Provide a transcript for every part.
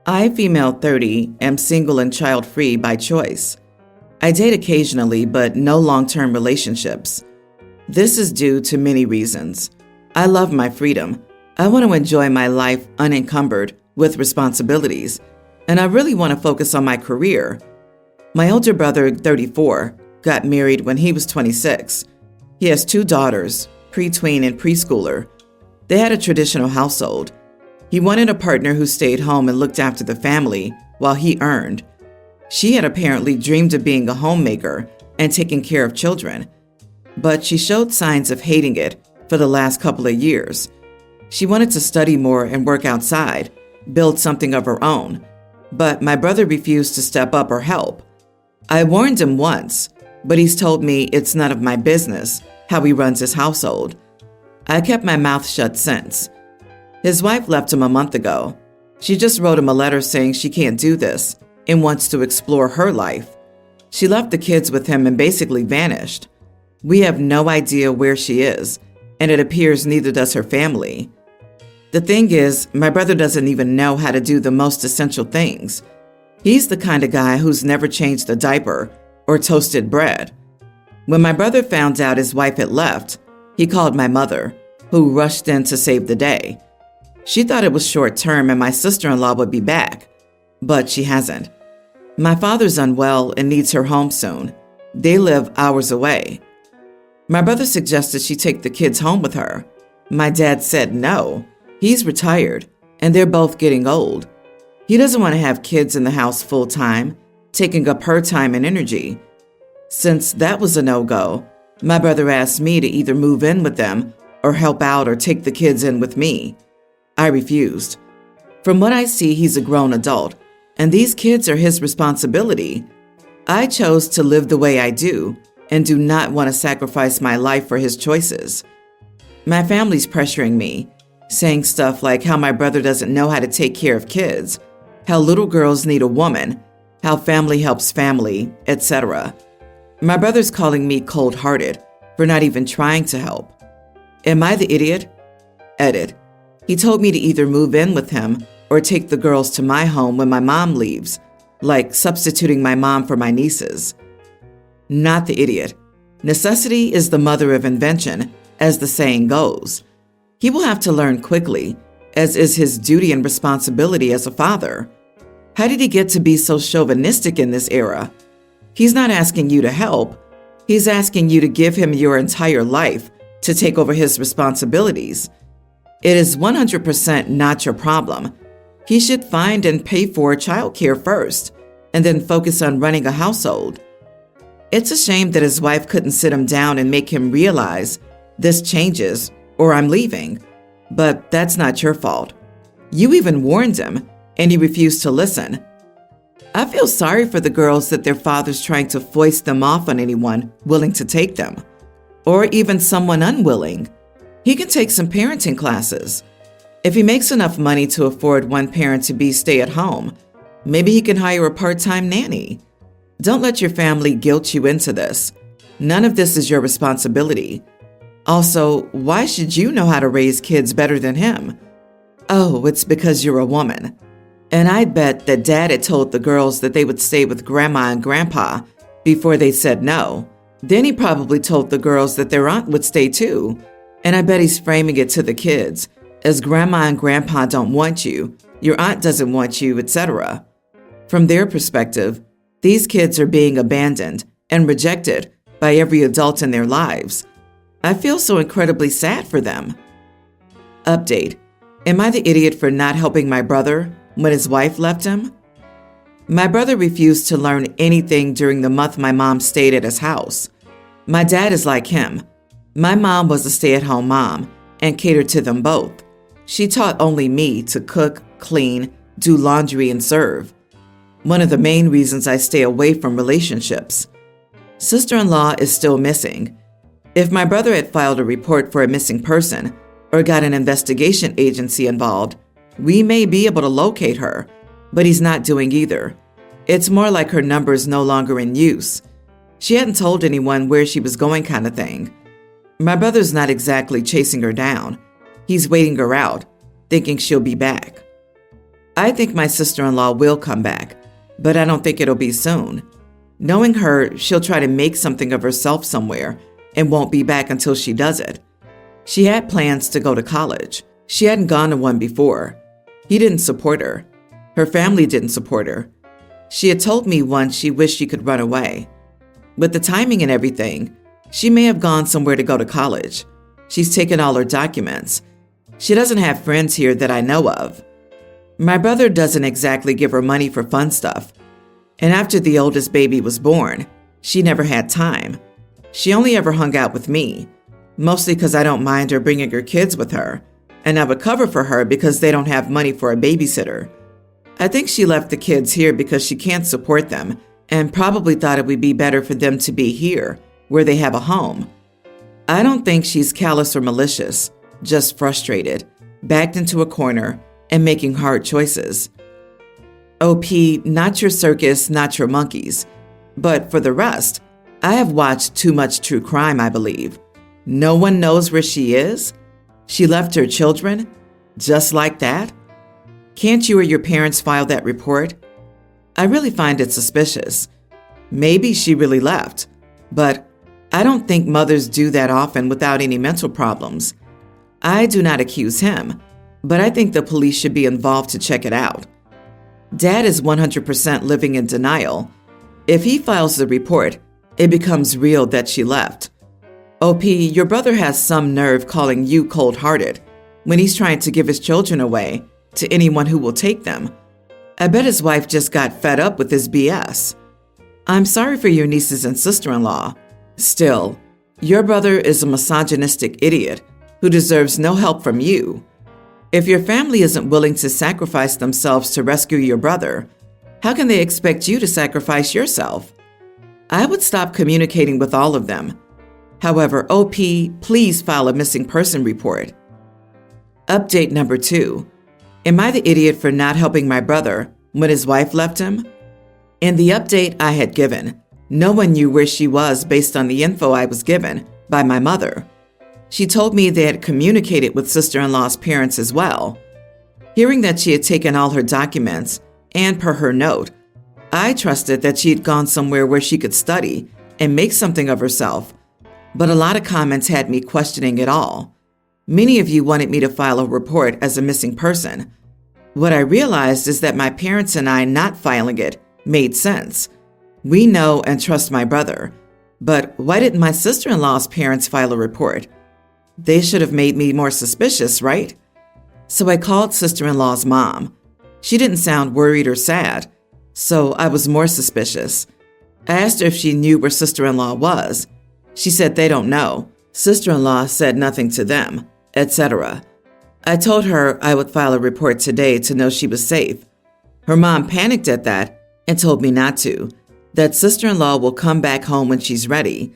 I, female 30, am single and child-free by choice. I date occasionally, but no long-term relationships. This is due to many reasons. I love my freedom. I want to enjoy my life unencumbered with responsibilities, and I really want to focus on my career. My older brother, 34, got married when he was 26. He has 2 daughters, pre-tween and preschooler. They had a traditional household. He wanted a partner who stayed home and looked after the family while he earned. She had apparently dreamed of being a homemaker and taking care of children, but she showed signs of hating it for the last couple of years. She wanted to study more and work outside, build something of her own, but my brother refused to step up or help. I warned him once, but he's told me it's none of my business how he runs his household. I kept my mouth shut since. His wife left him a month ago. She just wrote him a letter saying she can't do this and wants to explore her life. She left the kids with him and basically vanished. We have no idea where she is, and it appears neither does her family. The thing is, my brother doesn't even know how to do the most essential things. He's the kind of guy who's never changed a diaper or toasted bread. When my brother found out his wife had left, he called my mother, who rushed in to save the day. She thought it was short term and my sister-in-law would be back, but she hasn't. My father's unwell and needs her home soon. They live hours away. My brother suggested she take the kids home with her. My dad said no. He's retired, and they're both getting old. He doesn't want to have kids in the house full time, taking up her time and energy. Since that was a no-go, my brother asked me to either move in with them or help out or take the kids in with me. I refused. From what I see, he's a grown adult, and these kids are his responsibility. I chose to live the way I do and do not want to sacrifice my life for his choices. My family's pressuring me, saying stuff like how my brother doesn't know how to take care of kids, how little girls need a woman, how family helps family, etc. My brother's calling me cold-hearted for not even trying to help. Am I the idiot? Edit. He told me to either move in with him or take the girls to my home when my mom leaves, like substituting my mom for my nieces. Not the idiot. Necessity is the mother of invention, as the saying goes. He will have to learn quickly, as is his duty and responsibility as a father. How did he get to be so chauvinistic in this era? He's not asking you to help. He's asking you to give him your entire life to take over his responsibilities. It is 100% not your problem. He should find and pay for childcare first, and then focus on running a household. It's a shame that his wife couldn't sit him down and make him realize this changes or I'm leaving, but that's not your fault. You even warned him, and he refused to listen. I feel sorry for the girls that their father's trying to foist them off on anyone willing to take them, or even someone unwilling. He can take some parenting classes. If he makes enough money to afford one parent to be stay-at-home, maybe he can hire a part-time nanny. Don't let your family guilt you into this. None of this is your responsibility. Also, why should you know how to raise kids better than him? Oh, it's because you're a woman. And I'd bet that Dad had told the girls that they would stay with Grandma and Grandpa before they said no. Then he probably told the girls that their aunt would stay too. And I bet he's framing it to the kids as Grandma and Grandpa don't want you, your aunt doesn't want you, etc. From their perspective, these kids are being abandoned and rejected by every adult in their lives. I feel so incredibly sad for them. Update. Am I the idiot for not helping my brother when his wife left him? My brother refused to learn anything during the month my mom stayed at his house. My dad is like him. My mom was a stay-at-home mom and catered to them both. She taught only me to cook, clean, do laundry, and serve. One of the main reasons I stay away from relationships. Sister-in-law is still missing. If my brother had filed a report for a missing person or got an investigation agency involved, we may be able to locate her, but he's not doing either. It's more like her number is no longer in use. She hadn't told anyone where she was going kind of thing. My brother's not exactly chasing her down. He's waiting her out, thinking she'll be back. I think my sister-in-law will come back, but I don't think it'll be soon. Knowing her, she'll try to make something of herself somewhere and won't be back until she does it. She had plans to go to college. She hadn't gone to one before. He didn't support her. Her family didn't support her. She had told me once she wished she could run away. With the timing and everything, she may have gone somewhere to go to college. She's taken all her documents. She doesn't have friends here that I know of. My brother doesn't exactly give her money for fun stuff. And after the oldest baby was born, she never had time. She only ever hung out with me, mostly because I don't mind her bringing her kids with her, and I would cover for her because they don't have money for a babysitter. I think she left the kids here because she can't support them and probably thought it would be better for them to be here, where they have a home. I don't think she's callous or malicious, just frustrated, backed into a corner, and making hard choices. OP, not your circus, not your monkeys. But for the rest, I have watched too much true crime, I believe. No one knows where she is? She left her children? Just like that? Can't you or your parents file that report? I really find it suspicious. Maybe she really left, but I don't think mothers do that often without any mental problems. I do not accuse him, but I think the police should be involved to check it out. Dad is 100% living in denial. If he files the report, it becomes real that she left. OP, your brother has some nerve calling you cold-hearted when he's trying to give his children away to anyone who will take them. I bet his wife just got fed up with his BS. I'm sorry for your nieces and sister-in-law. Still, your brother is a misogynistic idiot who deserves no help from you. If your family isn't willing to sacrifice themselves to rescue your brother, how can they expect you to sacrifice yourself? I would stop communicating with all of them. However, OP, please file a missing person report. Update number 2. Am I the idiot for not helping my brother when his wife left him? In the update I had given, no one knew where she was based on the info I was given by my mother. She told me they had communicated with sister-in-law's parents as well. Hearing that she had taken all her documents, and per her note, I trusted that she had gone somewhere where she could study and make something of herself, but a lot of comments had me questioning it all. Many of you wanted me to file a report as a missing person. What I realized is that my parents and I not filing it made sense. We know and trust my brother, but why didn't my sister-in-law's parents file a report? They should have made me more suspicious, right? So I called sister-in-law's mom. She didn't sound worried or sad, so I was more suspicious. I asked her if she knew where sister-in-law was. She said they don't know. Sister-in-law said nothing to them, etc. I told her I would file a report today to know she was safe. Her mom panicked at that and told me not to, that sister-in-law will come back home when she's ready.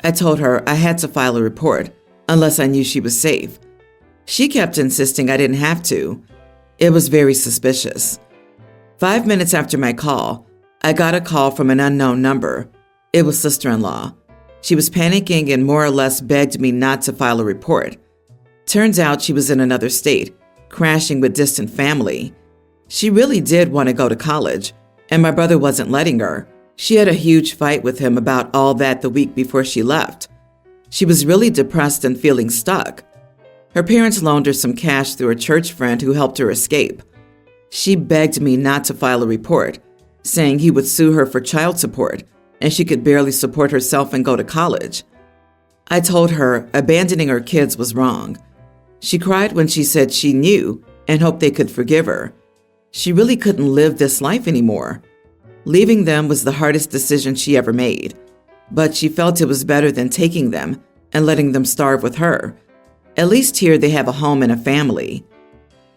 I told her I had to file a report unless I knew she was safe. She kept insisting I didn't have to. It was very suspicious. 5 minutes after my call, I got a call from an unknown number. It was sister-in-law. She was panicking and more or less begged me not to file a report. Turns out she was in another state, crashing with distant family. She really did want to go to college, and my brother wasn't letting her. She had a huge fight with him about all that the week before she left. She was really depressed and feeling stuck. Her parents loaned her some cash through a church friend who helped her escape. She begged me not to file a report, saying he would sue her for child support, and she could barely support herself and go to college. I told her abandoning her kids was wrong. She cried when she said she knew and hoped they could forgive her. She really couldn't live this life anymore. Leaving them was the hardest decision she ever made, but she felt it was better than taking them and letting them starve with her. At least here they have a home and a family.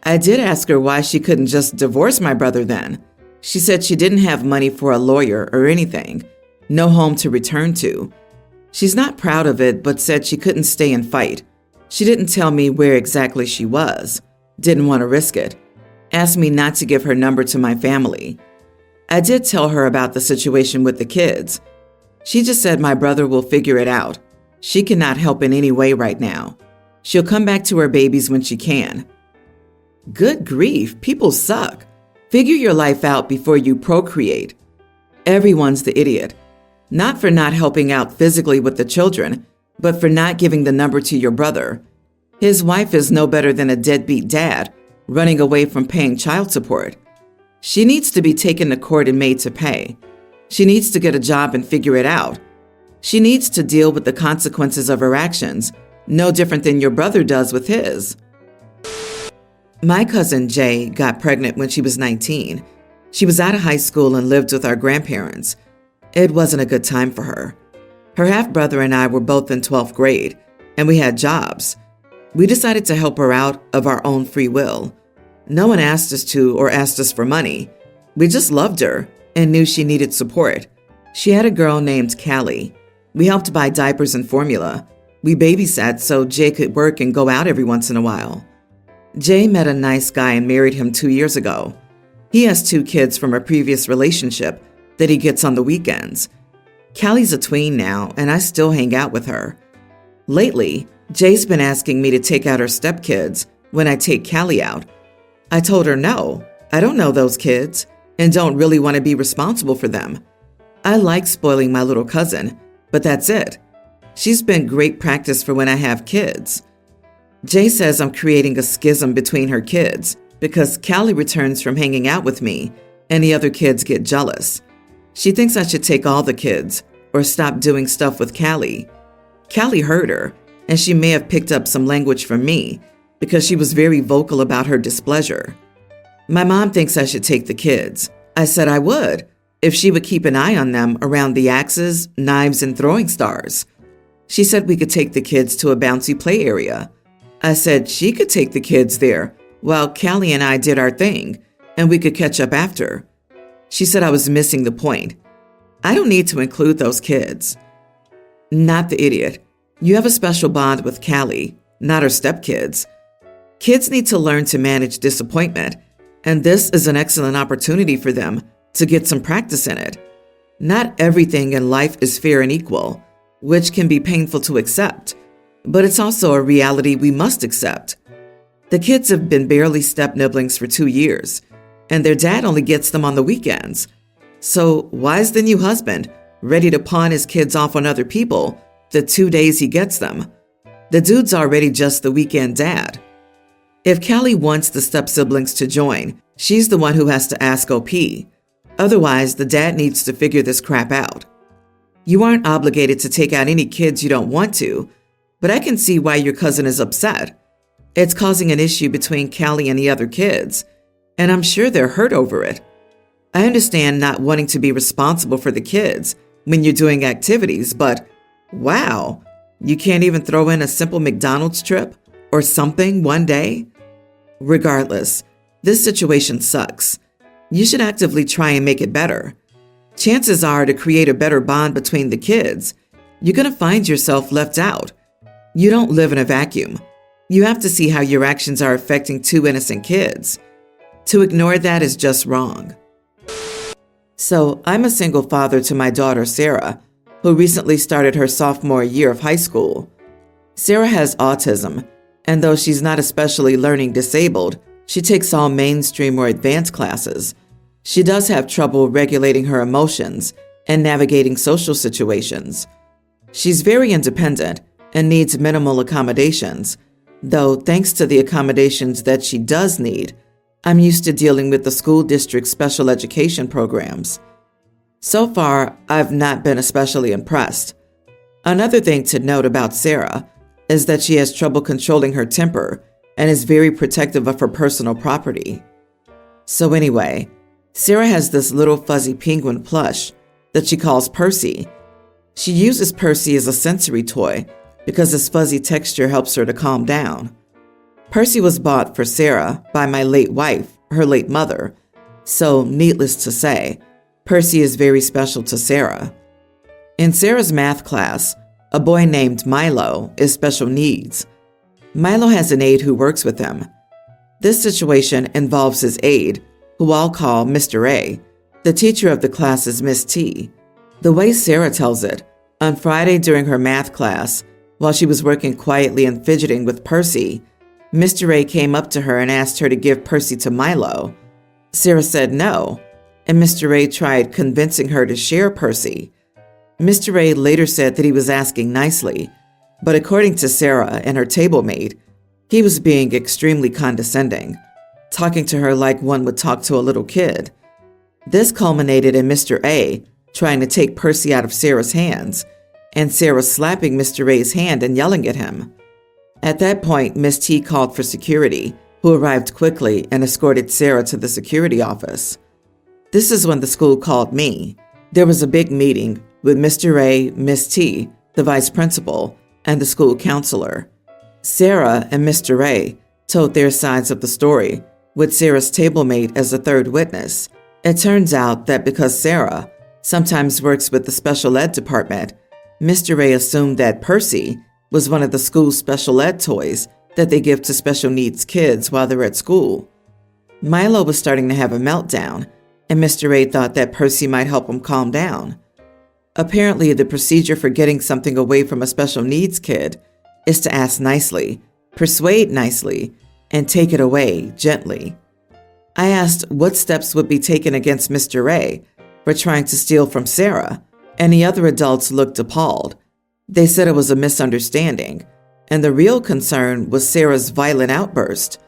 I did ask her why she couldn't just divorce my brother then. She said she didn't have money for a lawyer or anything, no home to return to. She's not proud of it, but said she couldn't stay and fight. She didn't tell me where exactly she was, didn't want to risk it, asked me not to give her number to my family. I did tell her about the situation with the kids. She just said my brother will figure it out. She cannot help in any way right now. She'll come back to her babies when she can. Good grief, people suck. Figure your life out before you procreate. Everyone's the idiot. Not for not helping out physically with the children, but for not giving the number to your brother. His wife is no better than a deadbeat dad running away from paying child support. She needs to be taken to court and made to pay. She needs to get a job and figure it out. She needs to deal with the consequences of her actions, no different than your brother does with his. My cousin Jay got pregnant when she was 19. She was out of high school and lived with our grandparents. It wasn't a good time for her. Her half-brother and I were both in 12th grade, and we had jobs. We decided to help her out of our own free will. No one asked us to or asked us for money. We just loved her and knew she needed support. She had a girl named Callie. We helped buy diapers and formula. We babysat so Jay could work and go out every once in a while. Jay met a nice guy and married him 2 years ago. He has 2 kids from a previous relationship that he gets on the weekends. Callie's a tween now, and I still hang out with her. Lately, Jay's been asking me to take out her stepkids when I take Callie out. I told her no, I don't know those kids and don't really want to be responsible for them. I like spoiling my little cousin, but that's it. She's been great practice for when I have kids. Jay says I'm creating a schism between her kids because Callie returns from hanging out with me and the other kids get jealous. She thinks I should take all the kids or stop doing stuff with Callie. Callie heard her, and she may have picked up some language from me because she was very vocal about her displeasure. My mom thinks I should take the kids. I said I would, if she would keep an eye on them around the axes, knives, and throwing stars. She said we could take the kids to a bouncy play area. I said she could take the kids there while Callie and I did our thing, and we could catch up after. She said I was missing the point. I don't need to include those kids. Not the idiot. You have a special bond with Callie, not her stepkids. Kids need to learn to manage disappointment, and this is an excellent opportunity for them to get some practice in it. Not everything in life is fair and equal, which can be painful to accept, but it's also a reality we must accept. The kids have been barely step-nibblings for 2 years, and their dad only gets them on the weekends. So why is the new husband ready to pawn his kids off on other people the 2 days he gets them? The dude's already just the weekend dad. If Callie wants the step-siblings to join, she's the one who has to ask OP. Otherwise, the dad needs to figure this crap out. You aren't obligated to take out any kids you don't want to, but I can see why your cousin is upset. It's causing an issue between Callie and the other kids, and I'm sure they're hurt over it. I understand not wanting to be responsible for the kids when you're doing activities, but wow, you can't even throw in a simple McDonald's trip or something one day? Regardless, this situation sucks. You should actively try and make it better. Chances are to create a better bond between the kids, you're going to find yourself left out. You don't live in a vacuum. You have to see how your actions are affecting 2 innocent kids. To ignore that is just wrong. So, I'm a single father to my daughter, Sarah, who recently started her sophomore year of high school. Sarah has autism, and though she's not especially learning disabled, she takes all mainstream or advanced classes. She does have trouble regulating her emotions and navigating social situations. She's very independent and needs minimal accommodations, though thanks to the accommodations that she does need, I'm used to dealing with the school district's special education programs. So far, I've not been especially impressed. Another thing to note about Sarah is that she has trouble controlling her temper and is very protective of her personal property. So anyway, Sarah has this little fuzzy penguin plush that she calls Percy. She uses Percy as a sensory toy because his fuzzy texture helps her to calm down. Percy was bought for Sarah by my late wife, her late mother, so needless to say, Percy is very special to Sarah. In Sarah's math class, a boy named Milo is special needs. Milo has an aide who works with him. This situation involves his aide, who I'll call Mr. A. The teacher of the class is Miss T. The way Sarah tells it, on Friday during her math class, while she was working quietly and fidgeting with Percy, Mr. A came up to her and asked her to give Percy to Milo. Sarah said no, and Mr. A tried convincing her to share Percy. Mr. A later said that he was asking nicely, but according to Sarah and her table mate, he was being extremely condescending, talking to her like one would talk to a little kid. This culminated in Mr. A trying to take Percy out of Sarah's hands, and Sarah slapping Mr. A's hand and yelling at him. At that point, Miss T called for security, who arrived quickly and escorted Sarah to the security office. This is when the school called me. There was a big meeting with Mr. A, Miss T, the vice principal, and the school counselor. Sarah and Mr. A told their sides of the story, with Sarah's table mate as a third witness. It turns out that because Sarah sometimes works with the special ed department, Mr. A assumed that Percy was one of the school's special ed toys that they give to special needs kids while they're at school. Milo was starting to have a meltdown, and Mr. A thought that Percy might help him calm down. Apparently, the procedure for getting something away from a special needs kid is to ask nicely, persuade nicely, and take it away gently. I asked what steps would be taken against Mr. A for trying to steal from Sarah, and the other adults looked appalled. They said it was a misunderstanding, and the real concern was Sarah's violent outburst.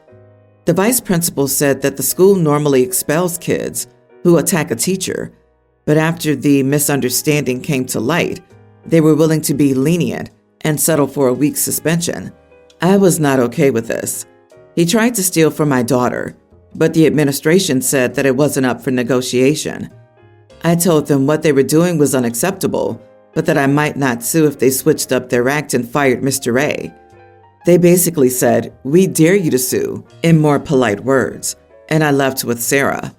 The vice principal said that the school normally expels kids who attack a teacher, but after the misunderstanding came to light, they were willing to be lenient and settle for a week's suspension. I was not okay with this. He tried to steal from my daughter, but the administration said that it wasn't up for negotiation. I told them what they were doing was unacceptable, but that I might not sue if they switched up their act and fired Mr. A. They basically said, "We dare you to sue," in more polite words, and I left with Sarah.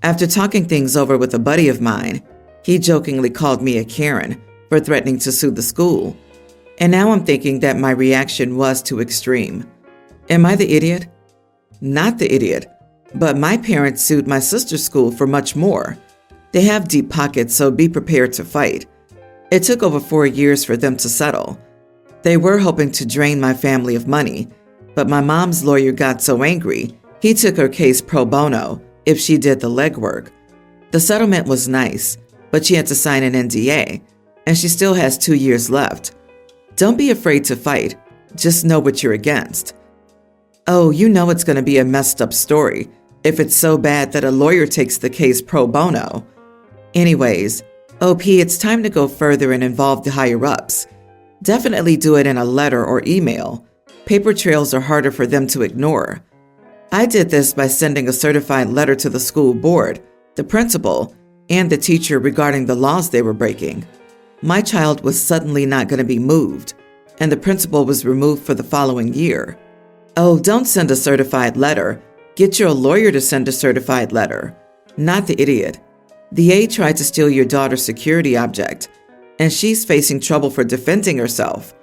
After talking things over with a buddy of mine, he jokingly called me a Karen for threatening to sue the school. And now I'm thinking that my reaction was too extreme. Am I the idiot? Not the idiot, but my parents sued my sister's school for much more. They have deep pockets, so be prepared to fight. It took over 4 years for them to settle. They were hoping to drain my family of money, but my mom's lawyer got so angry, he took her case pro bono if she did the legwork. The settlement was nice, but she had to sign an NDA, and she still has 2 years left. Don't be afraid to fight. Just know what you're against. Oh, you know it's going to be a messed up story if it's so bad that a lawyer takes the case pro bono. Anyways, OP, it's time to go further and involve the higher-ups. Definitely do it in a letter or email. Paper trails are harder for them to ignore. I did this by sending a certified letter to the school board, the principal, and the teacher regarding the laws they were breaking. My child was suddenly not going to be moved, and the principal was removed for the following year. Oh, don't send a certified letter. Get your lawyer to send a certified letter. Not the idiot. The A tried to steal your daughter's security object, and she's facing trouble for defending herself.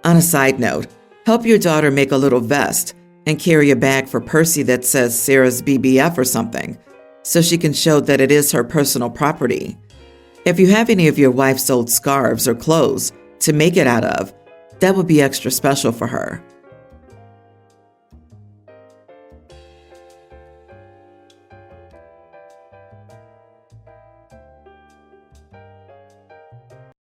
On a side note, help your daughter make a little vest and carry a bag for Percy that says Sarah's BBF or something, so she can show that it is her personal property. If you have any of your wife's old scarves or clothes to make it out of, that would be extra special for her.